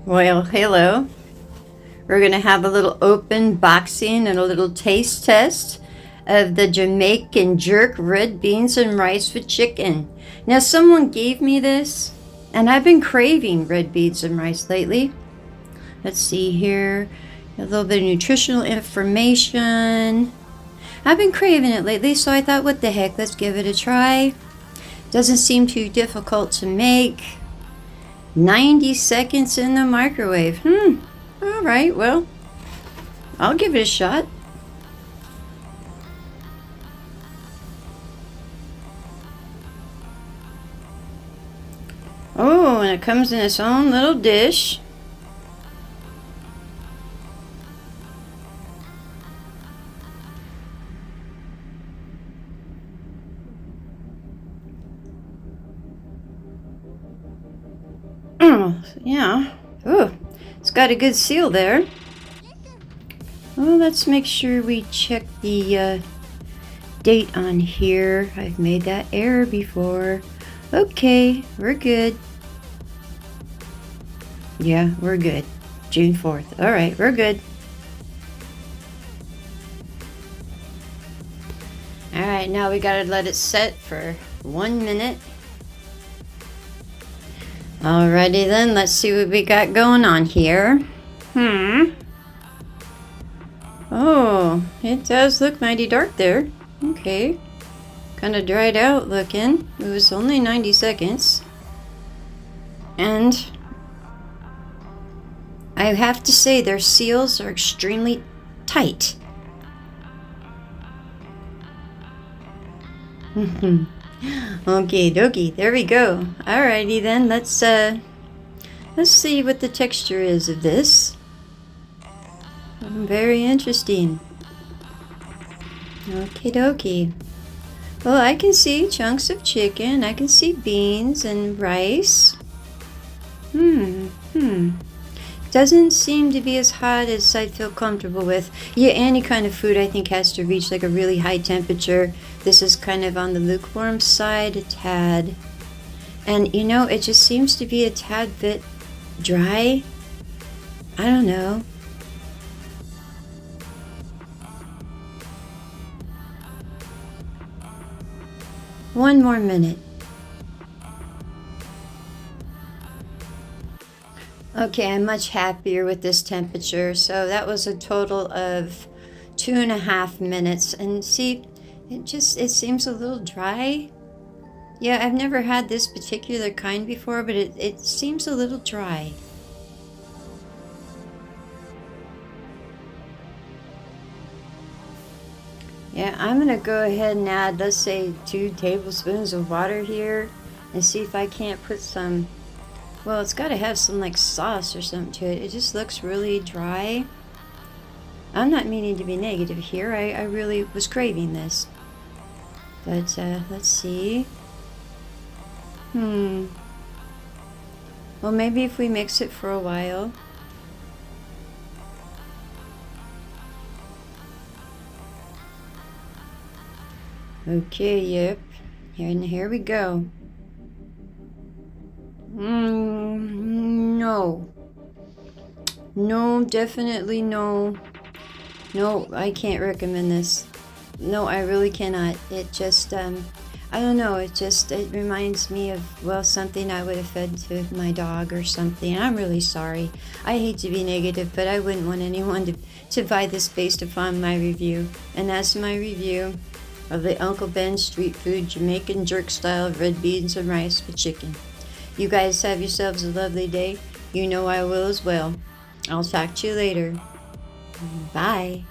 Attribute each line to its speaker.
Speaker 1: Well, hello. We're going to have a little open boxing and a little taste test of the Jamaican jerk red beans and rice with chicken. Now, someone gave me this, and I've been craving red beans and rice lately. Let's see here. A little bit of nutritional information. I've been craving it lately, so I thought, what the heck, let's give it a try. Doesn't seem too difficult to make. 90 seconds in the microwave. All right, well, I'll give it a shot. Oh, and it comes in its own little dish. Oh, yeah. Oh, it's got a good seal there. Well, let's make sure we check the date on here. I've made that error before. Okay, we're good. Yeah, we're good. June 4th. All right, we're good. All right, now we gotta let it set for 1 minute. Alrighty then, let's see what we got going on here. Oh, it does look mighty dark there. Okay. Kind of dried out looking. It was only 90 seconds. And I have to say their seals are extremely tight. Okay, dokie, there we go. Alrighty then, let's see what the texture is of this. Very interesting. Okie dokie. Well, I can see chunks of chicken. I can see beans and rice. Doesn't seem to be as hot as I feel comfortable with. Yeah, any kind of food I think has to reach like a really high temperature. This is kind of on the lukewarm side, a tad. And you know, it just seems to be a tad bit dry. I don't know. One more minute. Okay, I'm much happier with this temperature. So that was a total of 2.5 minutes. And see, it seems a little dry. Yeah, I've never had this particular kind before, but it seems a little dry. Yeah, I'm gonna go ahead and add, let's say, 2 tablespoons of water here and see if I can't put some, well, it's gotta have some like sauce or something to it. It just looks really dry. I'm not meaning to be negative here. I really was craving this. But let's see. Well, maybe if we mix it for a while. Okay, yep. Here we go. No. No, definitely no. No, I can't recommend this. No, I really cannot. It just, I don't know, it reminds me of, well, something I would have fed to my dog or something. I'm really sorry. I hate to be negative, but I wouldn't want anyone to buy this based upon my review. And that's my review of the Uncle Ben's Street Food Jamaican Jerk Style Red Beans and Rice with Chicken. You guys have yourselves a lovely day. You know I will as well. I'll talk to you later. Bye.